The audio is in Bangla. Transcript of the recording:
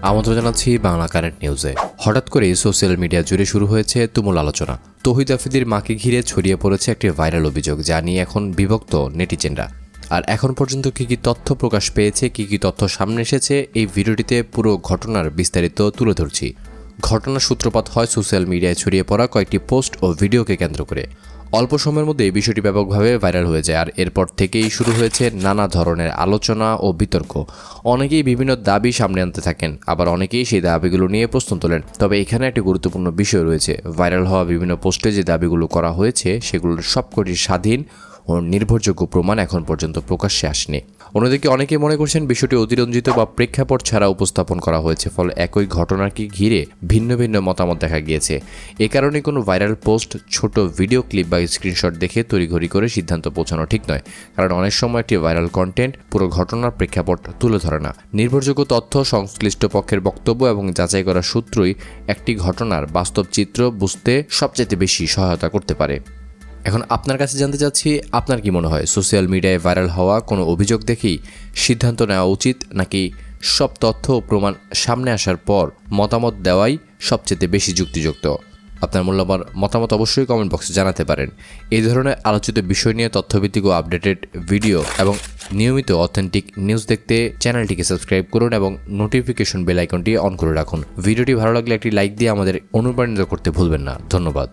আমন্ত্রণ জানাচ্ছি বাংলা কারেন্ট নিউজে। হঠাৎ করে সোশ্যাল মিডিয়া জুড়ে শুরু হয়েছে তুমুল আলোচনা। তৌহিদ আফ্রিদির মাকে ঘিরে ছড়িয়ে পড়েছে একটি ভাইরাল অভিযোগ, যা নিয়ে এখন বিভক্ত নেটিজেনরা। আর এখন পর্যন্ত কি কি তথ্য প্রকাশ পেয়েছে, কি কি তথ্য সামনে এসেছে, এই ভিডিওটিতে পুরো ঘটনার বিস্তারিত তুলে ধরছি। ঘটনার সূত্রপাত হয় সোশ্যাল মিডিয়ায় ছড়িয়ে পড়া কয়েকটি পোস্ট ও ভিডিওকে কেন্দ্র করে। অল্প সময়ের মধ্যে এই বিষয়টি ব্যাপকভাবে ভাইরাল হয়ে যায়, আর এরপর থেকেই শুরু হয়েছে নানা ধরনের আলোচনা ও বিতর্ক। অনেকেই বিভিন্ন দাবি সামনে আনতে থাকেন, আবার অনেকেই সেই দাবিগুলো নিয়ে প্রশ্ন তোলেন। তবে এখানে একটি গুরুত্বপূর্ণ বিষয় রয়েছে। ভাইরাল হওয়া বিভিন্ন পোস্টে যে দাবিগুলো করা হয়েছে, সেগুলোর সবকটি স্বাধীন ও নির্ভরযোগ্য প্রমাণ এখন পর্যন্ত প্রকাশ্যে আসেনি। অন্যদিকে অনেকে মনে করছেন বিষয়টি অতিরঞ্জিত বা প্রেক্ষাপট ছাড়া উপস্থাপন করা হয়েছে, ফলে একই ঘটনাকে ঘিরে ভিন্ন ভিন্ন মতামত দেখা গিয়েছে। এ কারণে কোনো ভাইরাল পোস্ট, ছোট ভিডিও ক্লিপ বা স্ক্রিনশট দেখে তড়িঘড়ি করে সিদ্ধান্ত পৌঁছানো ঠিক নয়। কারণ অনেক সময় একটি ভাইরাল কন্টেন্ট পুরো ঘটনার প্রেক্ষাপট তুলে ধরে না। নির্ভরযোগ্য তথ্য, সংশ্লিষ্ট পক্ষের বক্তব্য এবং যাচাই করা সূত্রই একটি ঘটনার বাস্তব চিত্র বুঝতে সবচেয়ে বেশি সহায়তা করতে পারে। এখন আপনার কাছে জানতে চাচ্ছি, আপনার কি মনে হয় সোশ্যাল মিডিয়ায় ভাইরাল হওয়া কোনো অভিযোগ দেখেই সিদ্ধান্ত নেওয়া উচিত, নাকি সব তথ্য ও প্রমাণ সামনে আসার পর মতামত দেওয়াই সবচেয়ে বেশি যুক্তিযুক্ত? আপনার মূল্যবান মতামত অবশ্যই কমেন্ট বক্সে জানাতে পারেন। এই ধরনের আলোচিত বিষয় নিয়ে তথ্যভিত্তিক ও আপডেটেড ভিডিও এবং নিয়মিত অথেন্টিক নিউজ দেখতে চ্যানেলটিকে সাবস্ক্রাইব করুন এবং নোটিফিকেশন বেল আইকনটি অন করে রাখুন। ভিডিওটি ভালো লাগলে একটি লাইক দিয়ে আমাদের অনুপ্রাণিত করতে ভুলবেন না। ধন্যবাদ।